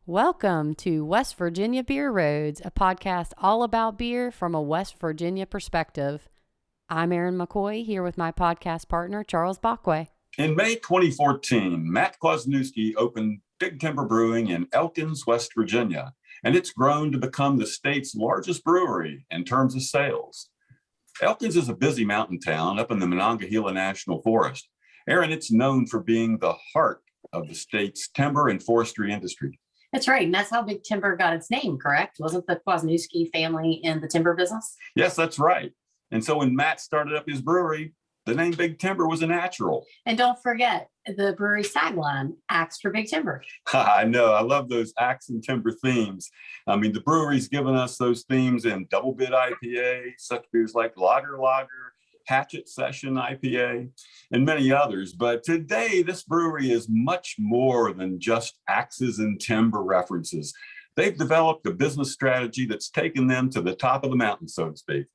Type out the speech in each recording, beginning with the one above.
Welcome to West Virginia Beer Roads, a podcast all about beer from a West Virginia perspective. I'm Erin McCoy, here with my podcast partner, Charles Bockway. In May 2014, Matt Kwasniewski opened Big Timber Brewing in Elkins, West Virginia, and it's grown to become the state's largest brewery in terms of sales. Elkins is a busy mountain town up in the Monongahela National Forest. Erin, it's known for being the heart of the state's timber and forestry industry. That's right. And that's how Big Timber got its name, correct? Wasn't the Kwasniewski family in the timber business? Yes, that's right. And so when Matt started up his brewery, the name Big Timber was a natural. And don't forget the brewery's tagline, Axe for Big Timber. I know. I love those axe and timber themes. I mean, the brewery's given us those themes in Double Bit IPA, such beers like Lager, Hatchet Session IPA, and many others. But today, this brewery is much more than just axes and timber references. They've developed a business strategy that's taken them to the top of the mountain, so to speak.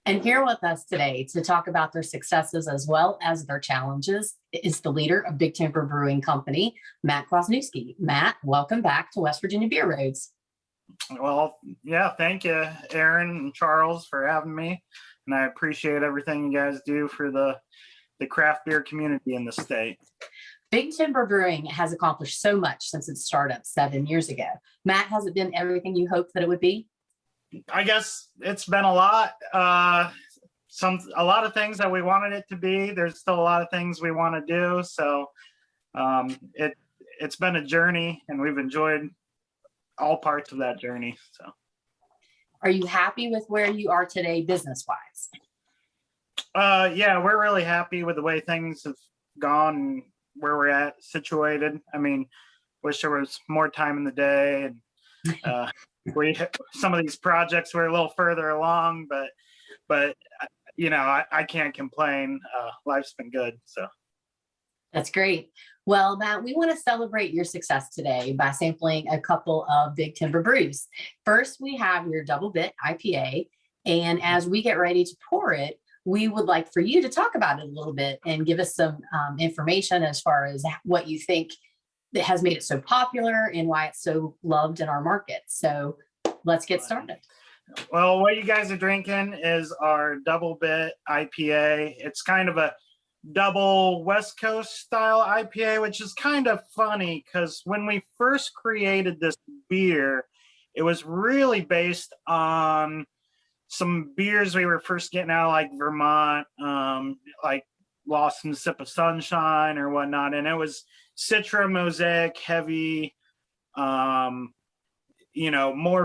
And here with us today to talk about their successes as well as their challenges is the leader of Big Timber Brewing Company, Matt Kwasniewski. Matt, welcome back to West Virginia Beer Roads. Well, yeah, thank you, Erin and Charles, for having me. And I appreciate everything you guys do for the craft beer community in the state. Big Timber Brewing has accomplished so much since its startup 7 years ago. Matt, has it been everything you hoped that it would be? I guess it's been a lot. A lot of things that we wanted it to be. There's still a lot of things we want to do. So it's been a journey, and we've enjoyed all parts of that journey. So. Are you happy with where you are today business-wise? Yeah, we're really happy with the way things have gone and where we're at situated. I mean, wish there was more time in the day, and some of these projects were a little further along, but you know, I can't complain. Life's been good, so. That's great. Well, Matt, we want to celebrate your success today by sampling a couple of Big Timber brews. First, we have your Double Bit IPA. And as we get ready to pour it, we would like for you to talk about it a little bit and give us some information as far as what you think that has made it so popular and why it's so loved in our market. So let's get started. Well, what you guys are drinking is our Double Bit IPA. It's kind of a double West Coast style IPA, which is kind of funny because when we first created this beer, it was really based on some beers we were first getting out of like Vermont, like Lost in the Sip of Sunshine or whatnot. And it was Citra Mosaic heavy, more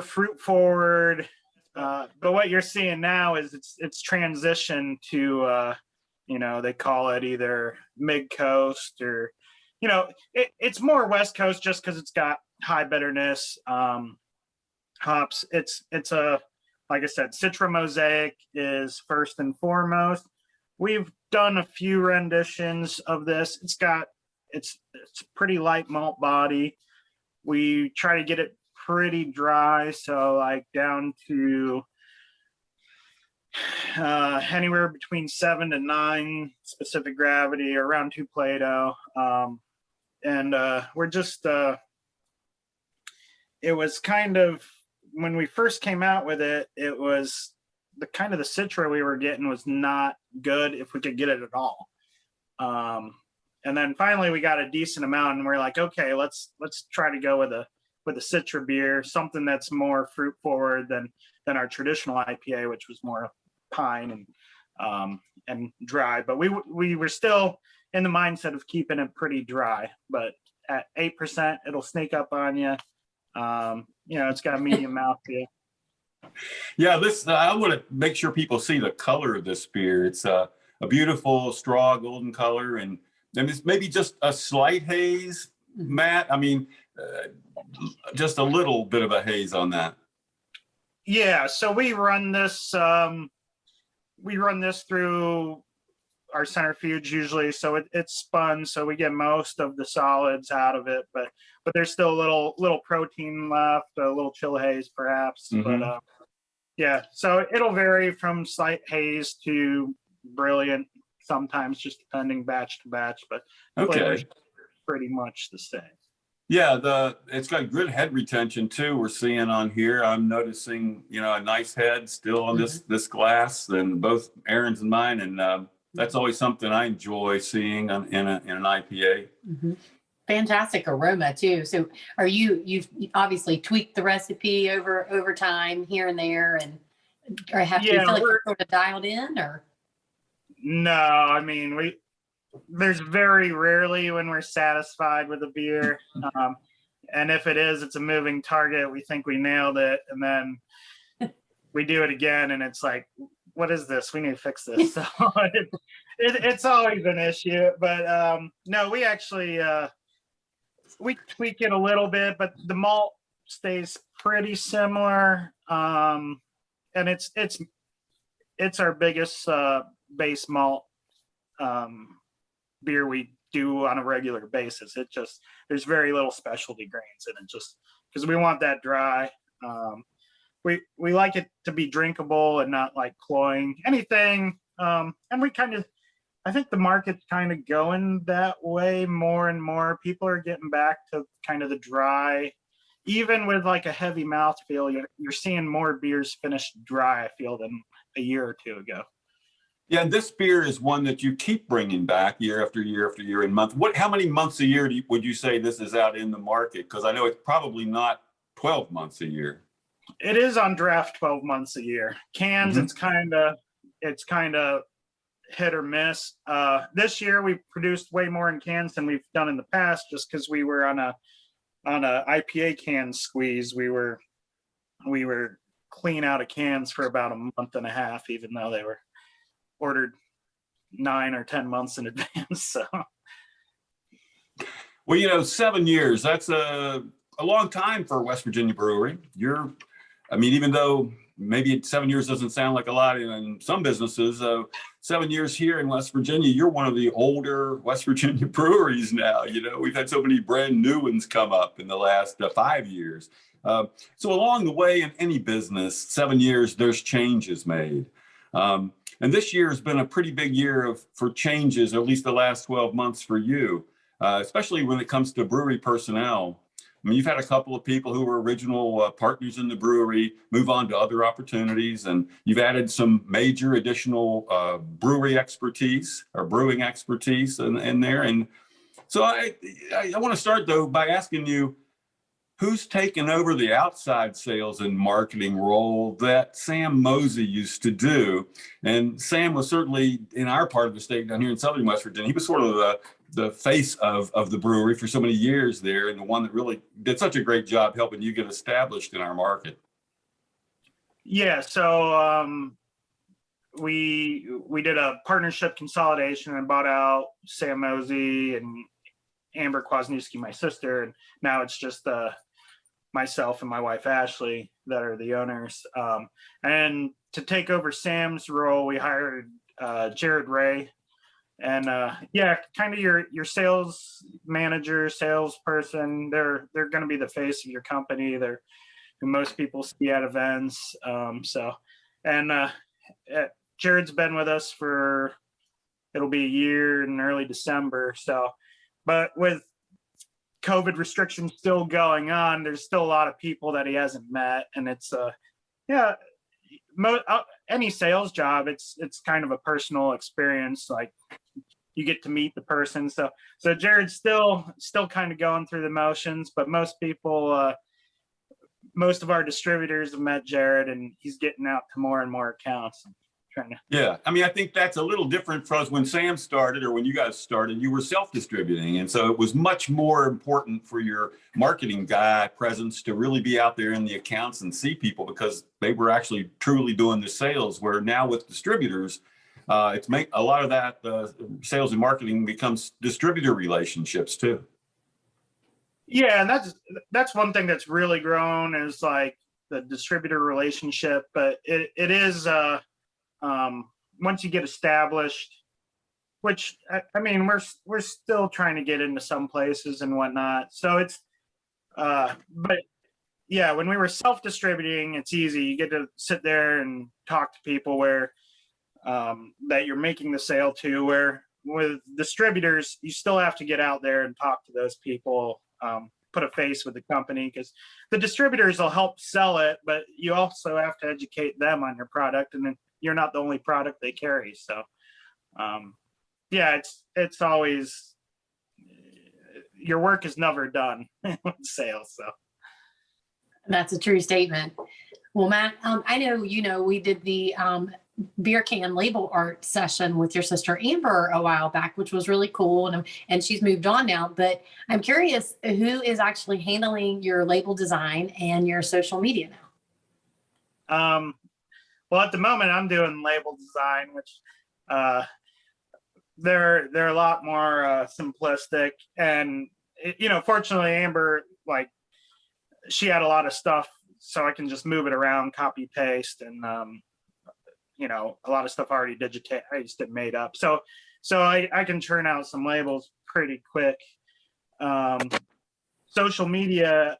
fruit forward. But what you're seeing now is it's transitioned to, they call it either mid-coast or, it's more West Coast just because it's got high bitterness hops. It's like I said, Citra Mosaic is first and foremost. We've done a few renditions of this. It's pretty light malt body. We try to get it pretty dry, so like down to anywhere between 7 to 9 specific gravity, or around 2 Plato. And we're just, it was kind of, when we first came out with it, it was the kind of the Citra we were getting was not good if we could get it at all. And then finally we got a decent amount, and we're like, okay, let's try to go with a Citra beer, something that's more fruit forward than our traditional IPA, which was more pine and dry. But we were still in the mindset of keeping it pretty dry. But at 8%, it'll sneak up on you. It's got a medium mouthfeel. Yeah, I want to make sure people see the color of this beer. It's a beautiful straw golden color, and it's maybe just a slight haze, Matt. I mean, just a little bit of a haze on that. Yeah, so we run this through our centrifuge usually, so it's spun, so we get most of the solids out of it, but there's still a little protein left, a little chill haze perhaps. Mm-hmm. But yeah, so it'll vary from slight haze to brilliant sometimes, just depending batch to batch, but okay, flavor's pretty much the same. Yeah, it's got good head retention too. We're seeing on here. I'm noticing, a nice head still on this glass, and both Erin's and mine, and that's always something I enjoy seeing in an IPA. Mm-hmm. Fantastic aroma too. So you've obviously tweaked the recipe over time here and there, and or do you feel like you're sort of dialed in, or? No, I mean, there's very rarely when we're satisfied with a beer. And if it is, it's a moving target. We think we nailed it, and then we do it again, and it's like, what is this? We need to fix this. So it's always an issue. But no, we actually we tweak it a little bit, but the malt stays pretty similar. And it's our biggest base malt beer we do on a regular basis. There's very little specialty grains in it, just because we want that dry. We like it to be drinkable and not like cloying anything. And I think the market's kind of going that way more and more. People are getting back to kind of the dry, even with like a heavy mouthfeel. You're seeing more beers finished dry, I feel, than a year or two ago. Yeah, this beer is one that you keep bringing back year after year after year and month. How many months a year would you say this is out in the market? Because I know it's probably not 12 months a year. It is on draft 12 months a year. Cans, it's kind of hit or miss. This year we produced way more in cans than we've done in the past, just because we were on a IPA can squeeze. We were clean out of cans for about a month and a half, even though they were ordered 9 or 10 months in advance. So, well, 7 years, that's a long time for a West Virginia brewery. Even though maybe 7 years doesn't sound like a lot in some businesses, 7 years here in West Virginia, you're one of the older West Virginia breweries now. We've had so many brand new ones come up in the last 5 years. So along the way in any business, 7 years, there's changes made. And this year has been a pretty big year for changes, or at least the last 12 months for you, especially when it comes to brewery personnel. I mean, you've had a couple of people who were original partners in the brewery move on to other opportunities, and you've added some major additional brewery expertise or brewing expertise in there. And so I want to start, though, by asking you, who's taken over the outside sales and marketing role that Sam Mosey used to do? And Sam was certainly in our part of the state down here in Southern West Virginia. He was sort of the face of the brewery for so many years there, and the one that really did such a great job helping you get established in our market. Yeah, so we did a partnership consolidation and bought out Sam Mosey and Amber Kwasniewski, my sister, and now it's just myself and my wife Ashley that are the owners. And to take over Sam's role, we hired Jared Wray, and kind of your sales manager, salesperson. They're going to be the face of your company. They're who most people see at events. Jared's been with us it'll be a year in early December. So, but with COVID restrictions still going on, there's still a lot of people that he hasn't met, and it's any sales job, it's kind of a personal experience. Like, you get to meet the person. So Jared's still kind of going through the motions, but most people, most of our distributors have met Jared, and he's getting out to more and more accounts. Yeah, I mean, I think that's a little different for us. When Sam started, or when you guys started, you were self-distributing, and so it was much more important for your marketing guy presence to really be out there in the accounts and see people, because they were actually truly doing the sales. Where now with distributors, it's make a lot of that sales and marketing becomes distributor relationships too. Yeah, and that's one thing that's really grown, is like the distributor relationship. But it is once you get established, which I mean, we're still trying to get into some places and whatnot. So it's but yeah, when we were self-distributing, it's easy. You get to sit there and talk to people where that you're making the sale to. Where with distributors, you still have to get out there and talk to those people, put a face with the company, because the distributors will help sell it, but you also have to educate them on your product, and then you're not the only product they carry. So yeah, it's always, your work is never done with sales. So That's a true statement. Well, Matt, I know, we did the beer can label art session with your sister Amber a while back, which was really cool. And she's moved on now, but I'm curious, who is actually handling your label design and your social media now? Well, at the moment I'm doing label design, which they're a lot more simplistic, and fortunately Amber, like, she had a lot of stuff, so I can just move it around, copy paste, and a lot of stuff already digitized and made up. So I can churn out some labels pretty quick. Social media,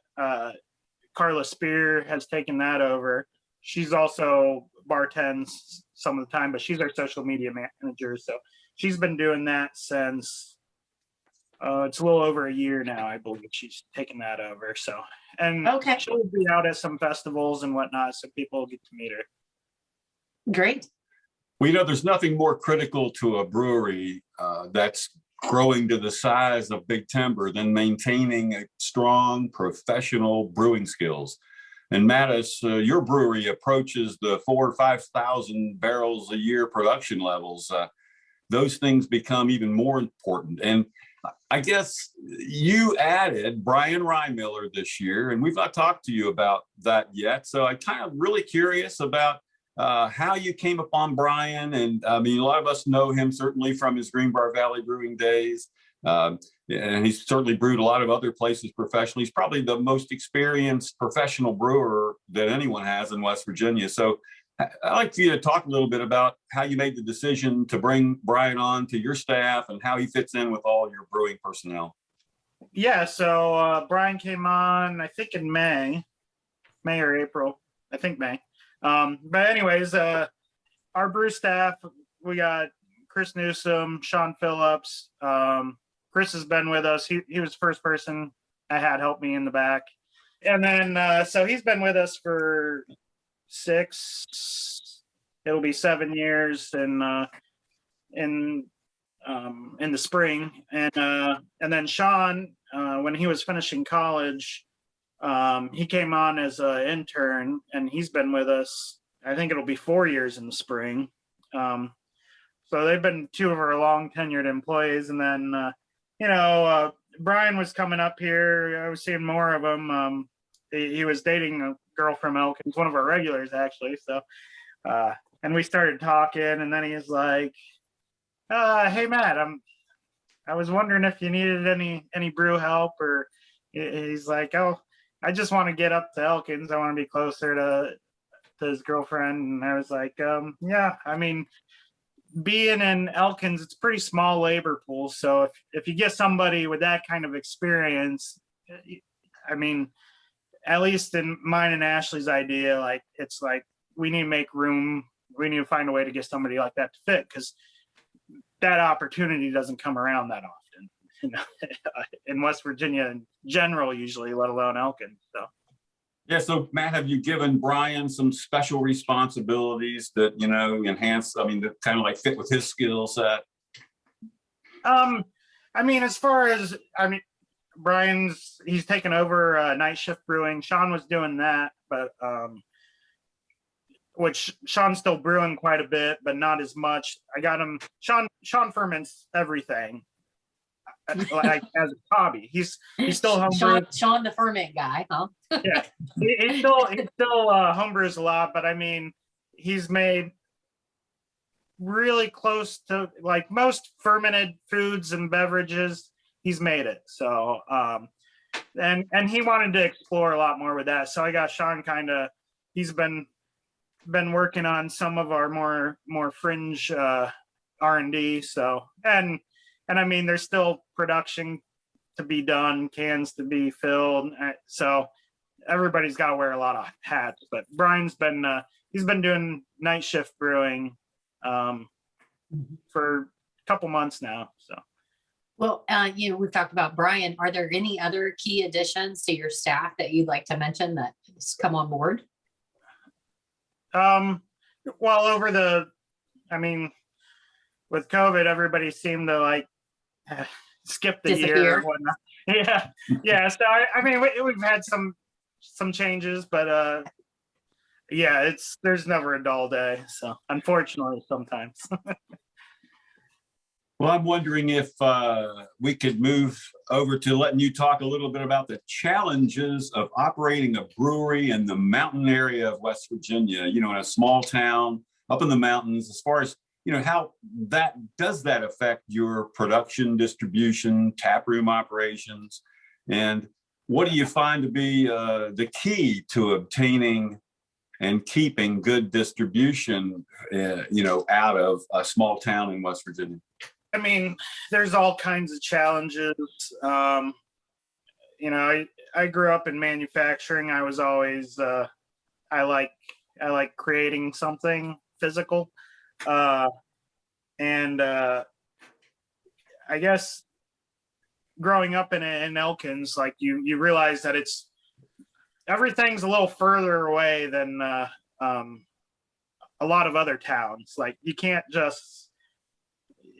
Carla Spear has taken that over. She's also bartends some of the time, but she's our social media manager. So she's been doing that since it's a little over a year now, I believe she's taken that over. So, and Okay. she'll be out at some festivals and whatnot, so people will get to meet her. Great. Well, there's nothing more critical to a brewery that's growing to the size of Big Timber than maintaining a strong professional brewing skills. And Mattis, your brewery approaches the 4,000 or 5,000 barrels a year production levels. Those things become even more important. And I guess you added Brian Reymiller this year, and we've not talked to you about that yet. So I'm kind of really curious about how you came upon Brian. And I mean, a lot of us know him certainly from his Greenbrier Valley Brewing days. And he's certainly brewed a lot of other places professionally. He's probably the most experienced professional brewer that anyone has in West Virginia. So I'd like for you to talk a little bit about how you made the decision to bring Brian on to your staff and how he fits in with all your brewing personnel. Yeah, so Brian came on, I think in May or April, I think May. But anyways, our brew staff, we got Chris Newsom, Sean Phillips. Chris has been with us. He was the first person I had help me in the back. And then, so he's been with us for it'll be 7 years in the spring. And then Sean, when he was finishing college, he came on as an intern, and he's been with us, I think it'll be 4 years in the spring. So they've been two of our long tenured employees. And then, Brian was coming up here. I was seeing more of him. He was dating a girl from Elkins, one of our regulars actually. So, and we started talking, and then he's like, "Hey Matt, I was wondering if you needed any brew help," or he's like, "Oh, I just want to get up to Elkins. I want to be closer to his girlfriend." And I was like, "Yeah, I mean, being in Elkins, it's pretty small labor pool. So if you get somebody with that kind of experience, I mean, at least in mine and Ashley's idea, like, it's like, we need to make room. We need to find a way to get somebody like that to fit, because that opportunity doesn't come around that often, in West Virginia in general, usually, let alone Elkins." So. Yeah. So Matt, have you given Brian some special responsibilities that, enhance, that kind of like fit with his skill set? I mean, he's taken over night shift brewing. Sean was doing that, but which Sean's still brewing quite a bit, but not as much. I got him. Sean ferments everything, like, as a hobby. He's still homebrew. Sean the ferment guy, huh? Yeah, he still homebrews a lot, but I mean, he's made really close to, like, most fermented foods and beverages. He's made it. So, and he wanted to explore a lot more with that. So I got Sean he's been working on some of our more fringe R&D. So, and I mean, there's still production to be done, cans to be filled. So everybody's got to wear a lot of hats, but Brian's he's been doing night shift brewing for a couple months now. So. Well, we've talked about Brian. Are there any other key additions to your staff that you'd like to mention that has come on board? Well, with COVID, everybody seemed to like skip the year or whatnot. Yeah. Yeah. So, we've had some changes, but yeah, there's never a dull day. So unfortunately, sometimes. Well, I'm wondering if we could move over to letting you talk a little bit about the challenges of operating a brewery in the mountain area of West Virginia, in a small town up in the mountains, as far as, how does that affect your production, distribution, taproom operations? And what do you find to be the key to obtaining and keeping good distribution, out of a small town in West Virginia? There's all kinds of challenges. I grew up in manufacturing. I was always, I like creating something physical. And I guess growing up in Elkins, like you realize that everything's a little further away than a lot of other towns. Like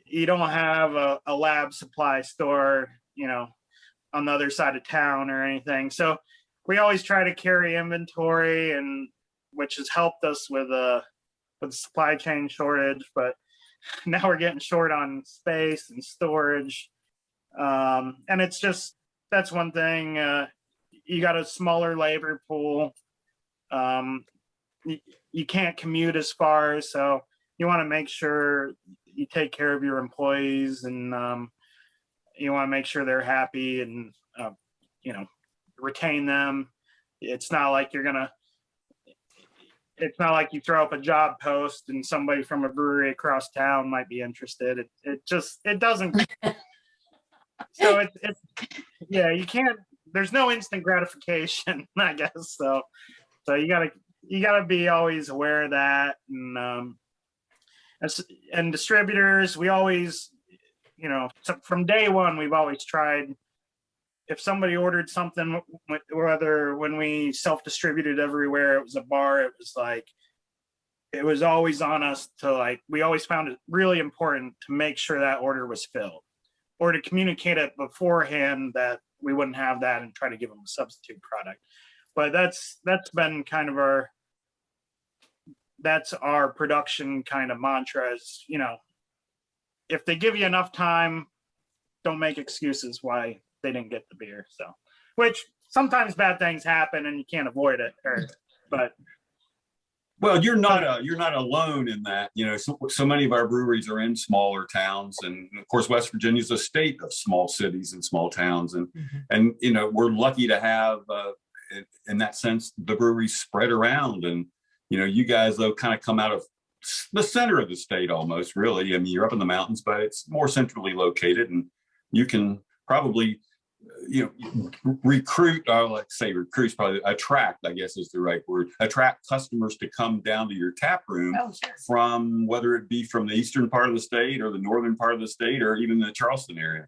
you don't have a lab supply store, on the other side of town or anything. So we always try to carry inventory, and which has helped us with the supply chain shortage. But now we're getting short on space and storage. And that's one thing. You got a smaller labor pool. You can't commute as far, so you want to make sure you take care of your employees, and you want to make sure they're happy and retain them. It's not like you throw up a job post and somebody from a brewery across town might be interested. It doesn't. So you can't. There's no instant gratification, I guess. So you gotta be always aware of that, and distributors, we always, from day one, we've always tried, if somebody ordered something, whether when we self-distributed everywhere, it was a bar, it was always on us to we always found it really important to make sure that order was filled, or to communicate it beforehand that we wouldn't have that and try to give them a substitute product. But that's been kind of our production kind of mantra is, if they give you enough time, don't make excuses why they didn't get the beer. So, which sometimes bad things happen and you can't avoid it. Well, you're not alone in that. So many of our breweries are in smaller towns, and of course, West Virginia is a state of small cities and small towns, and we're lucky to have, in that sense, the breweries spread around. And you guys though kind of come out of the center of the state almost, really. You're up in the mountains, but it's more centrally located, and you can probably recruit, recruit's probably attract, I guess is the right word, attract customers to come down to your tap room from, whether it be from the eastern part of the state or the northern part of the state or even the Charleston area.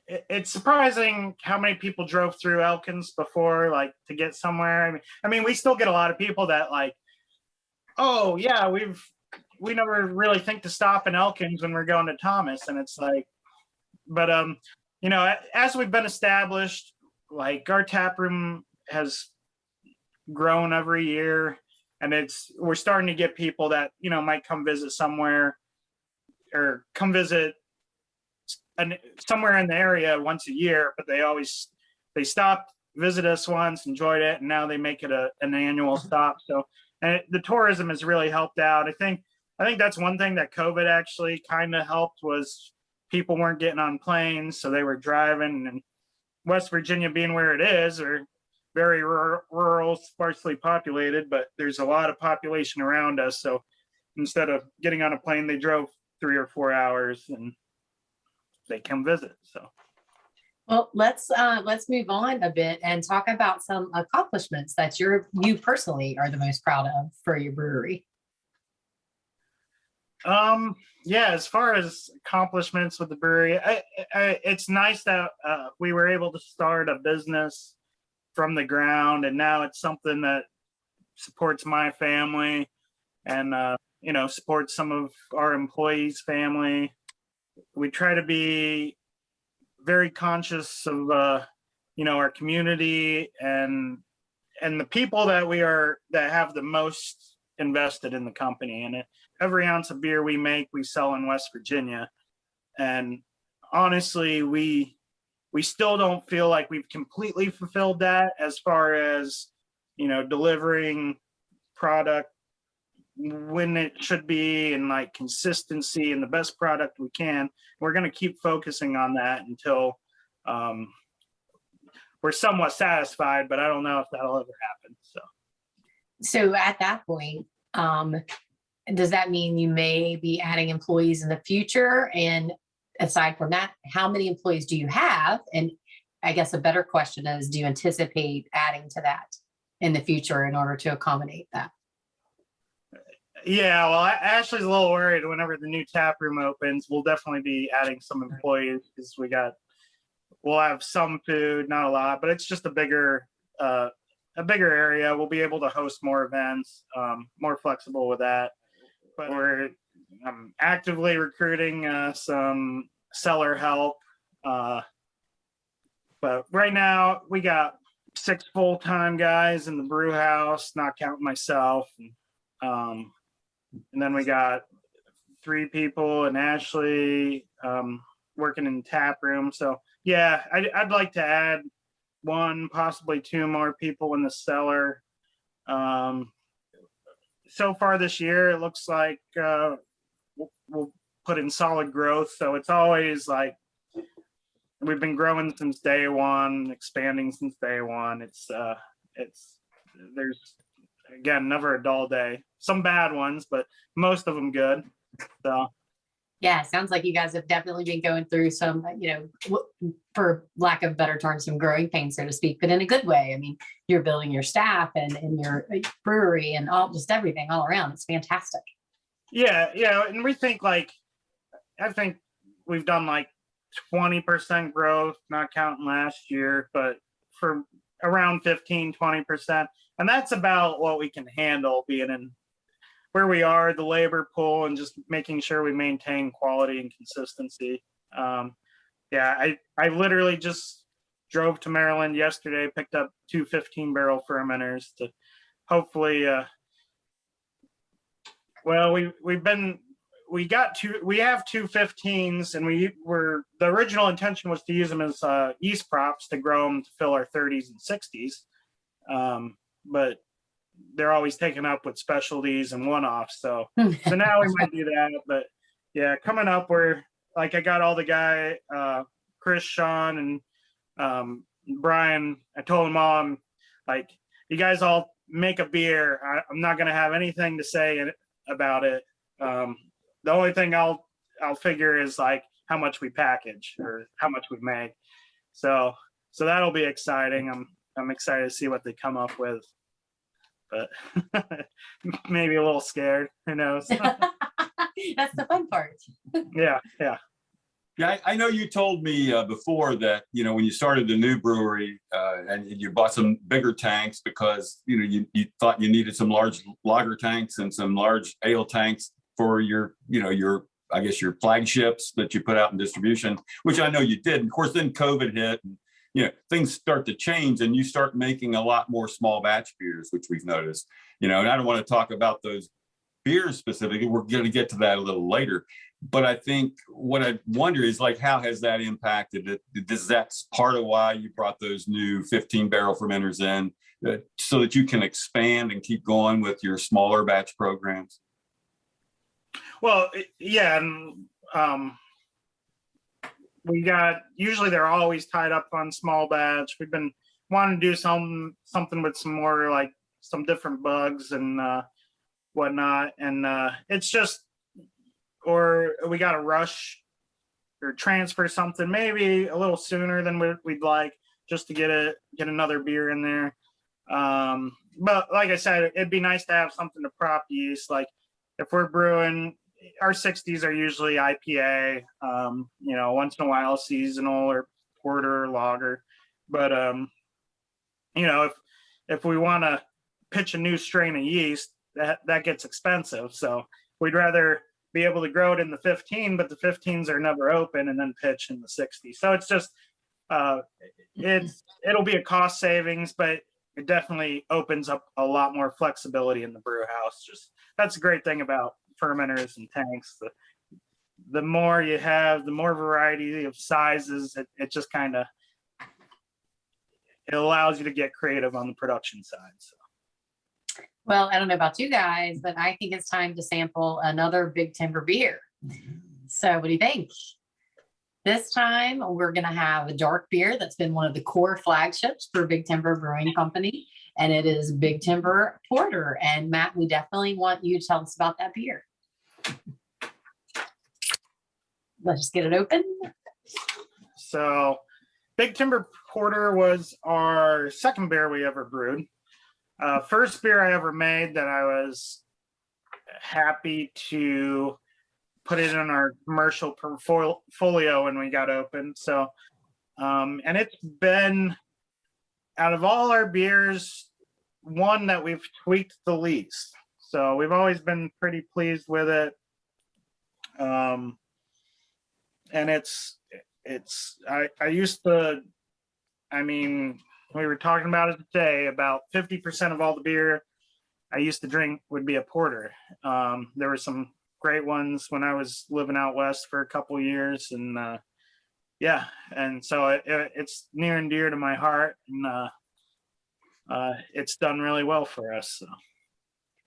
It's surprising how many people drove through Elkins before, to get somewhere. We still get a lot of people that oh yeah, we never really think to stop in Elkins when we're going to Thomas, and it's but as we've been established, our tap room has grown every year, and we're starting to get people that might come visit somewhere, or come visit somewhere in the area once a year, but they stopped, visit us once, enjoyed it, and now they make it an annual stop. So, and the tourism has really helped out. I think that's one thing that COVID actually kind of helped, was people weren't getting on planes, so they were driving. And West Virginia, being where it is, are very rural, sparsely populated, but there's a lot of population around us. So instead of getting on a plane, they drove 3 or 4 hours and they come visit. So, well, let's move on a bit and talk about some accomplishments that you personally are the most proud of for your brewery. Yeah, as far as accomplishments with the brewery, it's nice that we were able to start a business from the ground, and now it's something that supports my family and supports some of our employees' family. We try to be very conscious of our community and the people that have the most invested in the company. And every ounce of beer we make, we sell in West Virginia. And honestly, we still don't feel like we've completely fulfilled that as far as, delivering product when it should be, and like consistency and the best product we can. We're going to keep focusing on that until we're somewhat satisfied, but I don't know if that'll ever happen. So at that point, does that mean you may be adding employees in the future? And aside from that, how many employees do you have? And I guess a better question is, do you anticipate adding to that in the future in order to accommodate that? Yeah, well, Ashley's a little worried whenever the new tap room opens. We'll definitely be adding some employees because we'll have some food, not a lot, but it's just a bigger area. We'll be able to host more events, more flexible with that. But we're actively recruiting some cellar help. But right now we got 6 full-time guys in the brew house, not counting myself. And then we got 3 people and Ashley working in the tap room. So yeah, I'd like to add 1, possibly 2 more people in the cellar. So far this year, it looks like we'll put in solid growth. So it's always like we've been growing since day one, expanding since day one. There's again never a dull day. Some bad ones, but most of them good. So yeah, sounds like you guys have definitely been going through some, for lack of better term, some growing pains, so to speak, but in a good way. I mean, you're building your staff and your brewery and just everything all around. It's fantastic. Yeah. And we think I think we've done like 20% growth, not counting last year, but for around 15-20%. And that's about what we can handle being in where we are, the labor pool, and just making sure we maintain quality and consistency. I literally just drove to Maryland yesterday, picked up 2 15-barrel fermenters to hopefully, we have 2 15s, and the original intention was to use them as yeast props to grow them to fill our 30s and 60s. But they're always taken up with specialties and one-offs. So now we might do that. But yeah, coming up, I got all the guy, Chris, Sean, and Brian. I told them all, you guys all make a beer. I'm not going to have anything to say about it. The only thing I'll figure is how much we package or how much we make. So that'll be exciting. I'm excited to see what they come up with, but maybe a little scared. Who knows? That's the fun part. Yeah. I know you told me before that, when you started the new brewery and you bought some bigger tanks because, you thought you needed some large lager tanks and some large ale tanks for your flagships that you put out in distribution, which I know you did. And of course, then COVID hit and, things start to change and you start making a lot more small batch beers, which we've noticed, and I don't want to talk about those beers specifically. We're going to get to that a little later. But I think what I wonder is how has that impacted it? That's part of why you brought those new 15-barrel fermenters in so that you can expand and keep going with your smaller batch programs? Well, yeah. And, usually they're always tied up on small batch. We've been wanting to do something with some more some different bugs and whatnot. And it's just, or we got to rush or transfer something maybe a little sooner than we'd like just to get another beer in there. But like I said, it'd be nice to have something to prop yeast. If we're brewing, our 60s are usually IPA, once in a while seasonal or porter or lager. But, if we want to pitch a new strain of yeast, that gets expensive. So we'd rather be able to grow it in the 15, but the 15s are never open, and then pitch in the 60. So it's just, it'll be a cost savings, but it definitely opens up a lot more flexibility in the brew house. Just that's a great thing about fermenters and tanks. The more you have, the more variety of sizes, it just kind of, it allows you to get creative on the production side. So. Well, I don't know about you guys, but I think it's time to sample another Big Timber beer. So what do you think? This time we're going to have a dark beer that's been one of the core flagships for Big Timber Brewing Company, and it is Big Timber Porter. And Matt, we definitely want you to tell us about that beer. Let's just get it open. So Big Timber Porter was our second beer we ever brewed. First beer I ever made that I was happy to put it in our commercial portfolio when we got open. So, and it's been, out of all our beers, one that we've tweaked the least. So we've always been pretty pleased with it. And we were talking about it today, about 50% of all the beer I used to drink would be a porter. There were some great ones when I was living out west for a couple of years, and and so it's near and dear to my heart, and it's done really well for us. So.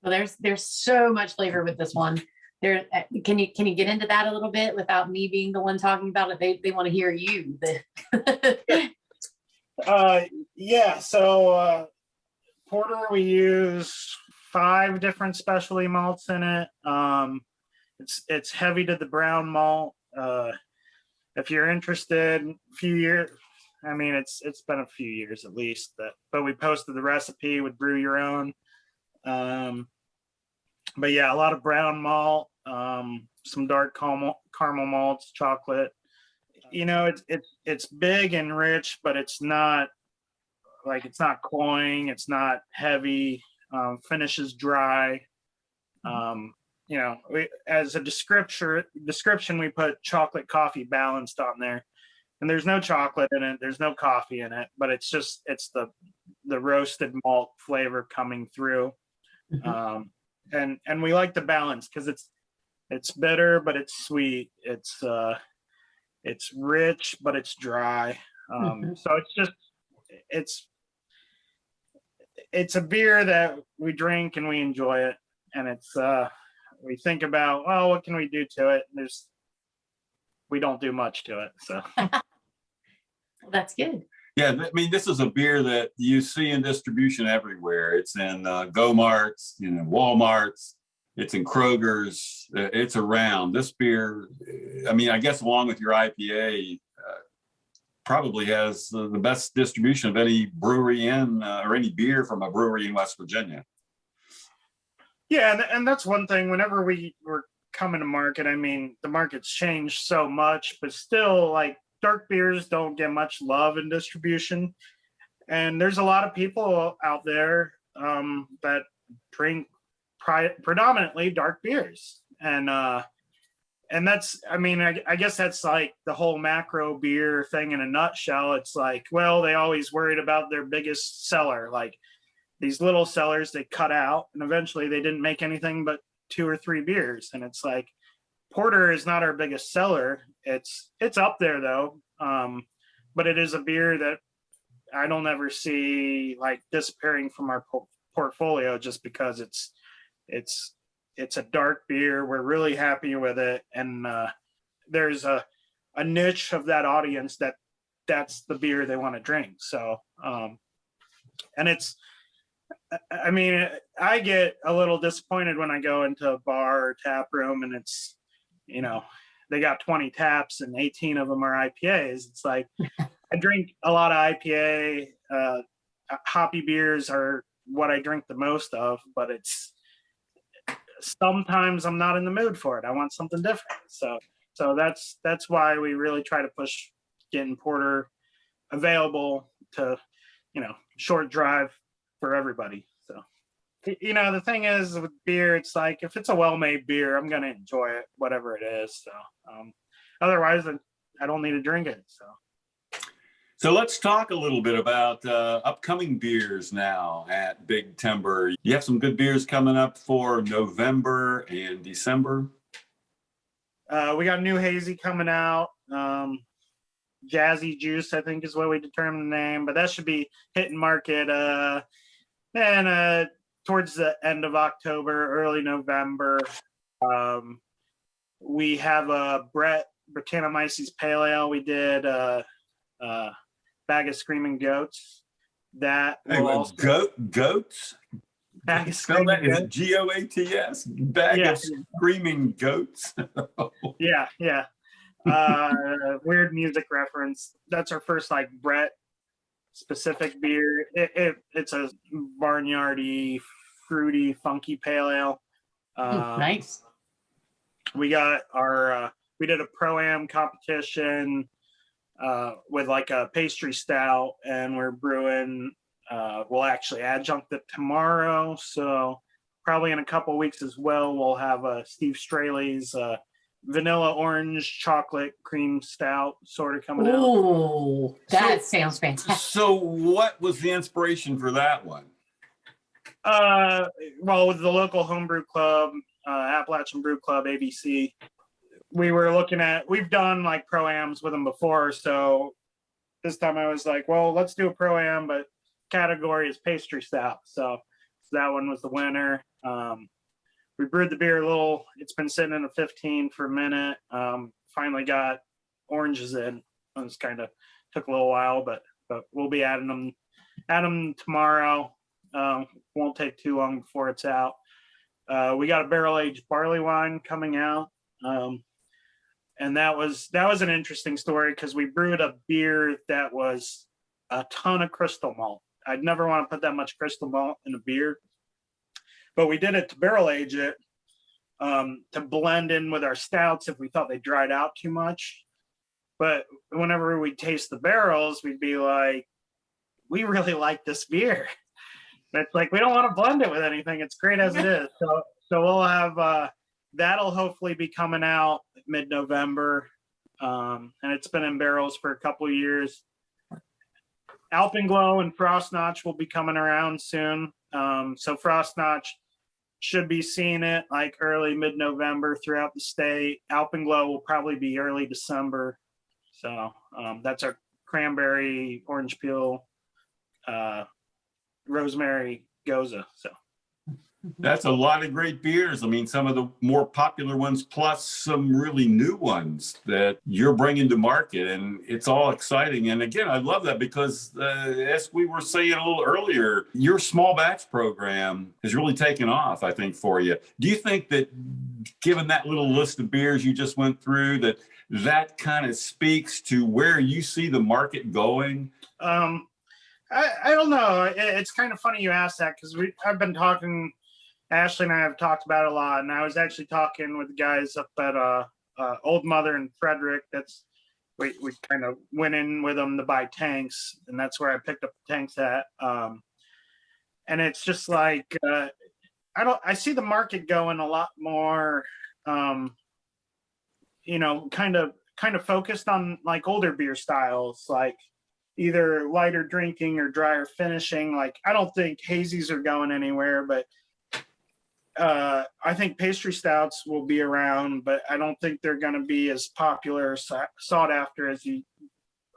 Well, there's so much flavor with this one. There, can you get into that a little bit without me being the one talking about it? They want to hear you. So porter, we use 5 different specialty malts in it. It's heavy to the brown malt. If you're interested, a few years, it's been a few years at least, but we posted the recipe with Brew Your Own. But yeah, a lot of brown malt, some dark caramel malts, chocolate. It's big and rich, but it's not cloying. It's not heavy. Finishes dry. As a description, we put chocolate coffee balanced on there, and there's no chocolate in it. There's no coffee in it, but it's the roasted malt flavor coming through. Mm-hmm. And we like the balance because it's bitter, but it's sweet. It's rich, but it's dry. So it's a beer that we drink and we enjoy it. And it's, we think about, oh, what can we do to it? And we don't do much to it. So. Well, that's good. Yeah, this is a beer that you see in distribution everywhere. It's in Go-Marts, Walmarts. It's in Kroger's. It's around. This beer, I guess along with your IPA, probably has the best distribution of any brewery or any beer from a brewery in West Virginia. Yeah, and that's one thing. Whenever we were coming to market, the market's changed so much, but still, dark beers don't get much love in distribution. And there's a lot of people out there that drink predominantly dark beers. And that's, I guess that's like the whole macro beer thing in a nutshell. It's like, well, they always worried about their biggest seller. Like these little sellers they cut out, and eventually they didn't make anything but 2 or 3 beers. And it's like, porter is not our biggest seller. It's up there though. But it is a beer that I don't ever see disappearing from our portfolio just because it's a dark beer. We're really happy with it. And there's a niche of that audience that's the beer they want to drink. So, and it's, I get a little disappointed when I go into a bar or tap room and it's, they got 20 taps and 18 of them are IPAs. It's like, I drink a lot of IPA. Hoppy beers are what I drink the most of, but it's sometimes I'm not in the mood for it. I want something different. So that's why we really try to push getting porter available to, short drive for everybody. So, the thing is with beer, it's like if it's a well-made beer, I'm gonna enjoy it, whatever it is. So, otherwise, I don't need to drink it. So let's talk a little bit about upcoming beers now at Big Timber. You have some good beers coming up for November and December. We got new Hazy coming out. Jazzy Juice, I think, is what we determined the name, but that should be hitting market towards the end of October, early November. We have a Brettanomyces Pale Ale. We did Bag of Screaming Goats. That goats? Bag of Spell that, is Goats. it GOATS? Bag of Screaming Goats? Yeah. Weird music reference. That's our first Brett specific beer. It's a barnyardy, fruity, funky pale ale. Nice. We got we did a pro-am competition with a pastry stout, and we're brewing. We'll actually adjunct it tomorrow, so probably in a couple weeks as well. We'll have Steve Straley's vanilla orange chocolate cream stout sort of coming out. Oh, that sounds fantastic. So what was the inspiration for that one? Well, with the local homebrew club, Appalachian Brew Club, ABC, we were looking at, we've done pro-ams with them before. So this time I was like, well, let's do a pro-am, but category is pastry stout. So that one was the winner. We brewed the beer a little. It's been sitting in a 15 for a minute. Finally got oranges in. It's kind of took a little while, but we'll be adding them tomorrow. Won't take too long before it's out. We got a barrel-aged Barleywine coming out. And that was an interesting story because we brewed a beer that was a ton of crystal malt. I'd never want to put that much crystal malt in a beer. But we did it to barrel age it to blend in with our stouts if we thought they dried out too much. But whenever we taste the barrels, we'd be like, we really like this beer. And it's we don't want to blend it with anything. It's great as it is. So we'll have that'll hopefully be coming out mid-November. And it's been in barrels for a couple of years. Alpenglow and Frost Notch will be coming around soon. So Frost Notch should be seeing it early mid-November throughout the state. Alpenglow will probably be early December. So that's our cranberry, orange peel, rosemary goza. So that's a lot of great beers. I mean, some of the more popular ones, plus some really new ones that you're bringing to market, and it's all exciting. And again, I love that because as we were saying a little earlier, your small batch program has really taken off, I think, for you. Do you think that given that little list of beers you just went through, that kind of speaks to where you see the market going? I don't know. It's kind of funny you asked that because I've been talking, Ashley and I have talked about it a lot, and I was actually talking with the guys up at Old Mother and Frederick. We kind of went in with them to buy tanks, and that's where I picked up the tanks at. And it's just I see the market going a lot more, kind of focused on older beer styles, either lighter drinking or drier finishing. I don't think hazies are going anywhere, but I think pastry stouts will be around, but I don't think they're going to be as popular, sought after as you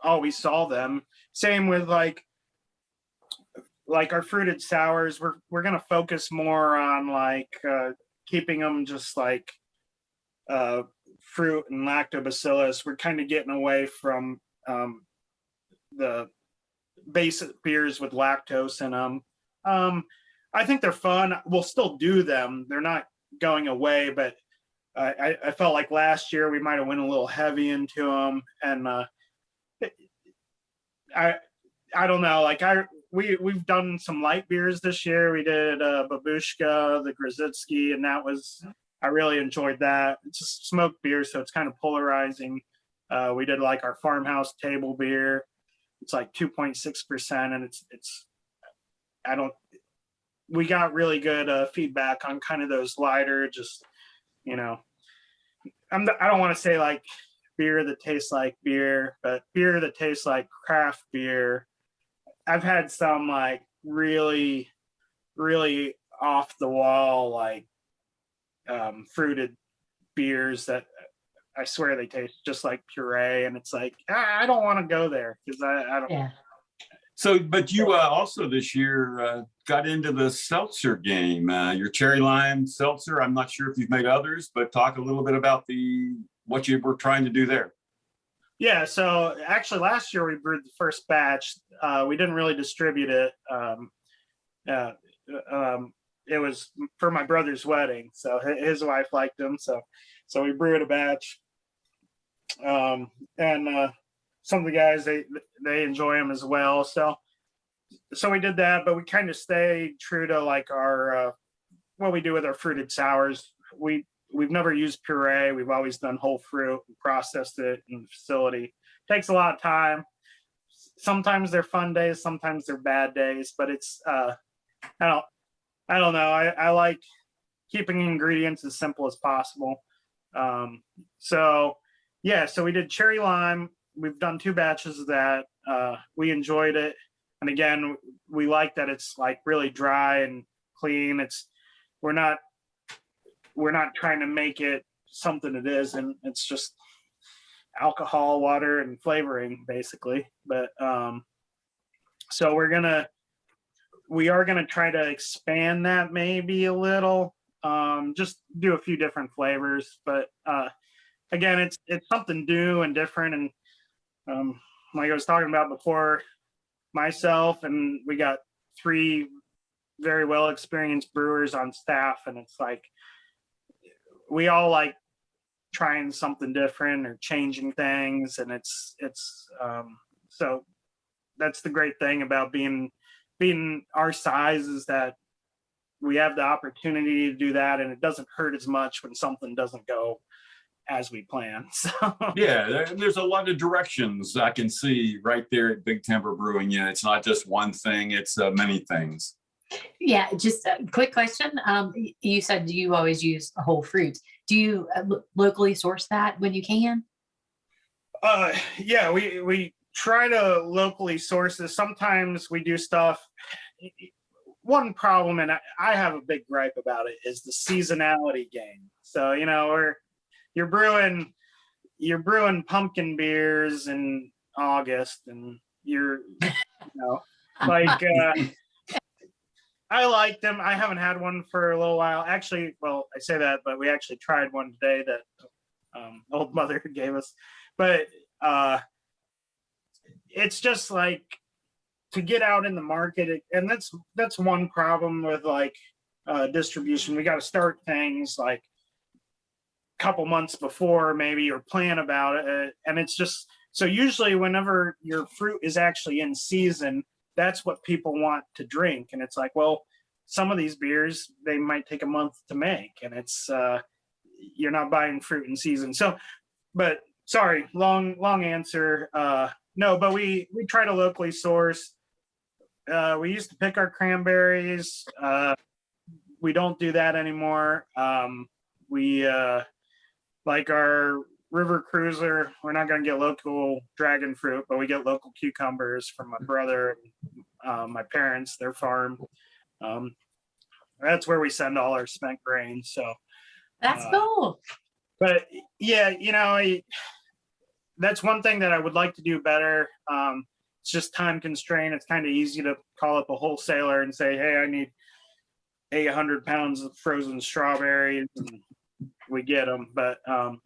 always saw them. Same with our fruited sours. We're going to focus more on keeping them just fruit and lactobacillus. We're kind of getting away from the basic beers with lactose in them. I think they're fun. We'll still do them. They're not going away, but I felt like last year we might have went a little heavy into them. And I don't know, we've done some light beers this year. We did Babushka, the Grzycki, and I really enjoyed that. It's a smoked beer, so it's kind of polarizing. We did like our farmhouse table beer. It's like 2.6%, and we got really good feedback on kind of those lighter, just, you know, I don't want to say like beer that tastes like beer, but beer that tastes like craft beer. I've had some like really, really off the wall, like fruited beers that I swear they taste just like puree, and it's like I don't want to go there because I don't. Yeah. So, but you also this year got into the seltzer game. Your cherry lime seltzer. I'm not sure if you've made others, but talk a little bit about what you were trying to do there. Yeah. So actually, last year we brewed the first batch. We didn't really distribute it. It was for my brother's wedding, so his wife liked them. So we brewed a batch, and some of the guys they enjoy them as well. So we did that, but we kind of stayed true to like our what we do with our fruited sours. We've never used puree. We've always done whole fruit and processed it in the facility. Takes a lot of time. Sometimes they're fun days, sometimes they're bad days, but it's I don't know. I like keeping ingredients as simple as possible. So we did cherry lime. We've done 2 batches of that. We enjoyed it. And again, we like that it's like really dry and clean. We're not trying to make it something it isn't. It's just alcohol, water, and flavoring basically. But so we are gonna try to expand that maybe a little. Just do a few different flavors, but again, it's something new and different. And like I was talking about before, myself and we got 3 very well experienced brewers on staff, and it's like we all like trying something different or changing things, and it's so that's the great thing about being our size, is that we have the opportunity to do that, and it doesn't hurt as much when something doesn't go as we plan. So yeah, there's a lot of directions I can see right there at Big Timber Brewing. Yeah, it's not just one thing, it's many things. Yeah, just a quick question. You said you always use whole fruit. Do you locally source that when you can? Yeah, we try to locally source this. Sometimes we do stuff. One problem, and I have a big gripe about it, is the seasonality game. So, you know, you're brewing pumpkin beers in August, and you know, like, I like them. I haven't had one for a little while. Actually, well, I say that, but we actually tried one today that old mother gave us. But it's just like to get out in the market, and that's one problem with like distribution. We got to start things like a couple months before maybe, or plan about it, and it's just so usually whenever your fruit is actually in season, that's what people want to drink. And it's like, well, some of these beers, they might take a month to make, and it's you're not buying fruit in season. So, but sorry, long answer. No, but we try to locally source. We used to pick our cranberries. We don't do that anymore. We like our River Cruiser, we're not going to get local dragon fruit, but we get local cucumbers from my brother, my parents, their farm. That's where we send all our spent grain. So that's cool. But yeah, you know, that's one thing that I would like to do better. It's just time constraint. It's kind of easy to call up a wholesaler and say, hey, I need 800 pounds of frozen strawberries, and we get them. But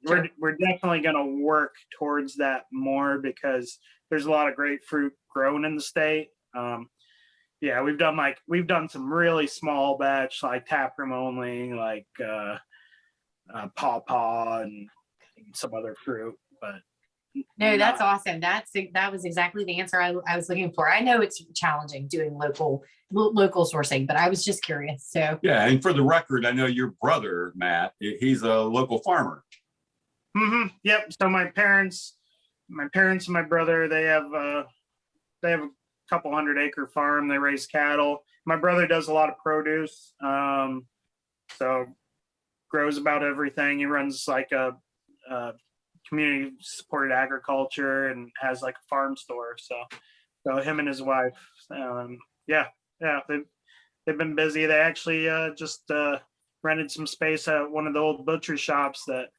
we're definitely going to work towards that more, because there's a lot of great fruit grown in the state. Yeah, we've done some really small batch, like taproom only, like pawpaw and some other fruit, but No, that's awesome. That was exactly the answer I was looking for. I know it's challenging doing local sourcing, but I was just curious. So yeah, and for the record, I know your brother Matt. He's a local farmer. Mm-hmm. Yep. So my parents and my brother, they have a couple 100-acre farm. They raise cattle. My brother does a lot of produce. So grows about everything. He runs like a community supported agriculture and has like a farm store. So him and his wife, they've been busy. They actually just rented some space at one of the old butcher shops that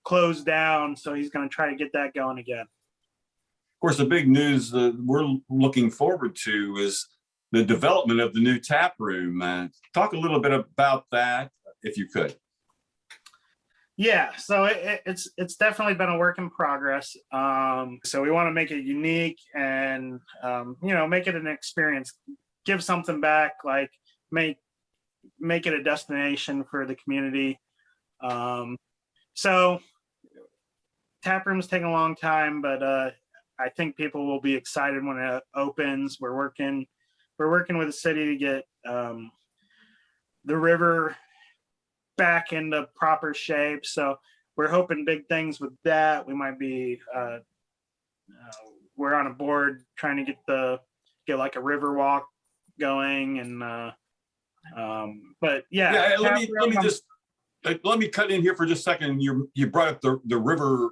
closed down. So he's going to try to get that going again. Of course, the big news that we're looking forward to is the development of the new tap room. Talk a little bit about that, if you could. Yeah, so it's definitely been a work in progress. So we want to make it unique and make it an experience, give something back, like make it a destination for the community. So tap room's taking a long time, but I think people will be excited when it opens. We're working with the city to get the river back into proper shape. So we're hoping big things with that. We might be we're on a board trying to get like a river walk going, and but yeah. Let me cut in here for just a second. You brought up the river.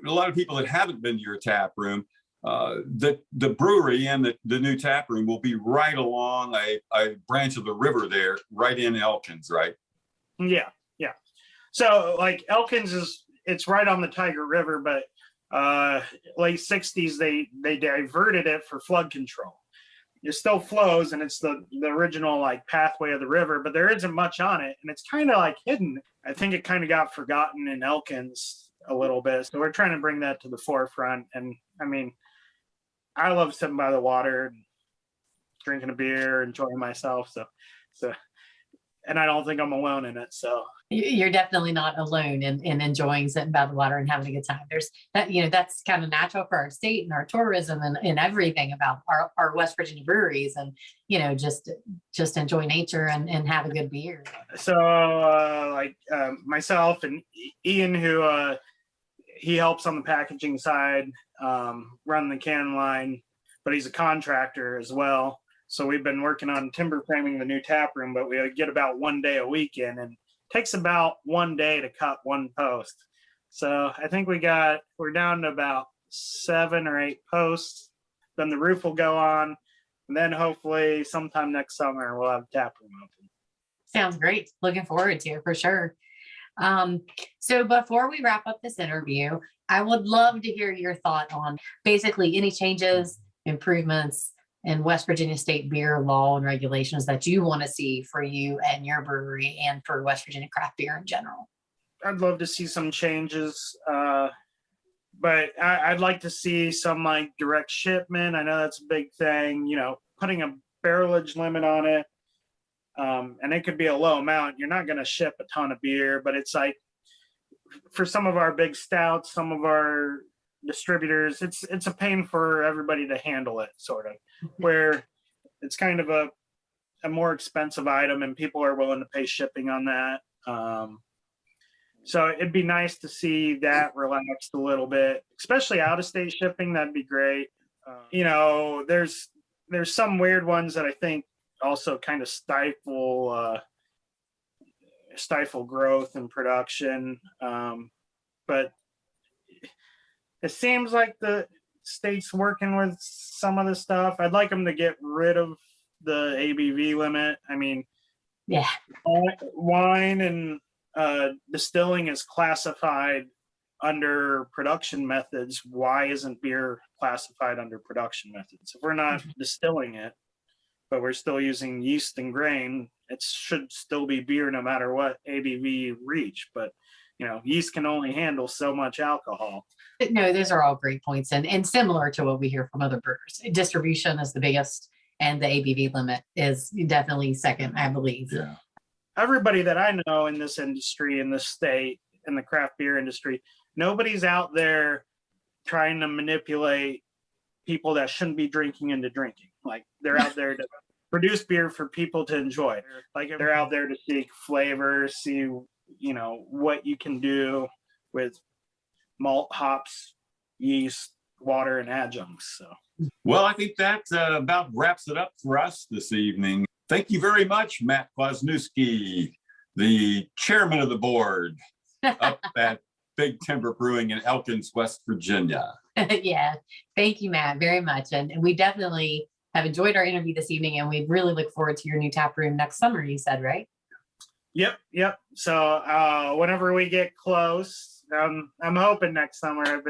A lot of people that haven't been to your tap room, the brewery and the new tap room will be right along a branch of the river there, right in Elkins, right? Yeah. So like Elkins it's right on the Tiger River, but late 60s they diverted it for flood control. It still flows and it's the original like pathway of the river, but there isn't much on it and it's kind of like hidden. I think it kind of got forgotten in Elkins a little bit. So we're trying to bring that to the forefront. And I mean, I love sitting by the water, drinking a beer, enjoying myself. So and I don't think I'm alone in it. So you're definitely not alone in enjoying sitting by the water and having a good time. There's that, that's kind of natural for our state and our tourism and everything about our West Virginia breweries, and, just enjoy nature and have a good beer. So myself and Ian, who he helps on the packaging side, run the can line, but he's a contractor as well. So we've been working on timber framing the new tap room, but we get about 1 day a week in, and it takes about 1 day to cut one post. So I think we're down to about 7 or 8 posts. Then the roof will go on, and then hopefully sometime next summer we'll have a tap room open. Sounds great. Looking forward to it for sure. So before we wrap up this interview, I would love to hear your thought on basically any changes, improvements in West Virginia state beer law and regulations that you want to see for you and your brewery and for West Virginia craft beer in general. I'd love to see some changes, but I'd like to see some like direct shipment. I know that's a big thing, putting a barrelage limit on it. And it could be a low amount. You're not going to ship a ton of beer, but it's like for some of our big stouts, some of our distributors, it's a pain for everybody to handle it, sort of, where it's kind of a more expensive item and people are willing to pay shipping on that. So it'd be nice to see that relaxed a little bit, especially out of state shipping. That'd be great. There's some weird ones that I think also kind of stifle growth and production. But it seems like the state's working with some of the stuff. I'd like them to get rid of the ABV limit. I mean, yeah, wine and distilling is classified under production methods. Why isn't beer classified under production methods? If we're not distilling it, but we're still using yeast and grain, it should still be beer no matter what ABV you reach. But yeast can only handle so much alcohol. No, those are all great points, and similar to what we hear from other brewers. Distribution is the biggest, and the ABV limit is definitely second, I believe. Yeah. Everybody that I know in this industry, in this state, in the craft beer industry, nobody's out there trying to manipulate people that shouldn't be drinking into drinking. Like, they're out there to produce beer for people to enjoy. Like, they're out there to seek flavor, see, what you can do with malt, hops, yeast, water, and adjuncts. So, well, I think that about wraps it up for us this evening. Thank you very much, Matt Kwasniewski, the chairman of the board up at Big Timber Brewing in Elkins, West Virginia. Yeah, thank you, Matt, very much. And we definitely have enjoyed our interview this evening, and we really look forward to your new tap room next summer, you said, right? Yep. So whenever we get close, I'm hoping next summer.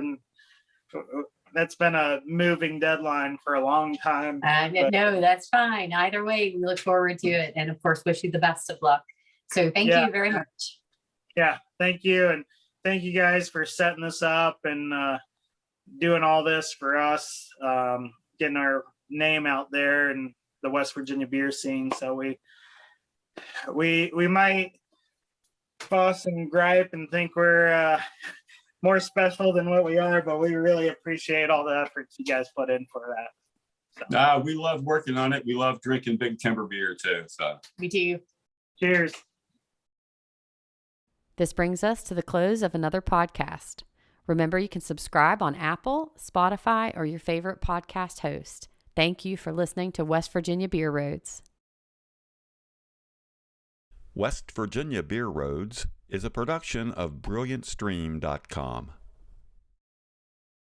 That's been a moving deadline for a long time. No, that's fine. Either way, we look forward to it. And of course, wish you the best of luck. So thank you very much. Yeah, thank you. And thank you guys for setting this up and doing all this for us, getting our name out there in the West Virginia beer scene. So we might fuss and gripe and think we're more special than what we are, but we really appreciate all the efforts you guys put in for that. So. We love working on it. We love drinking Big Timber beer too. So me too. Cheers. This brings us to the close of another podcast. Remember, you can subscribe on Apple, Spotify, or your favorite podcast host. Thank you for listening to West Virginia Beer Roads. West Virginia Beer Roads is a production of BrilliantStream.com.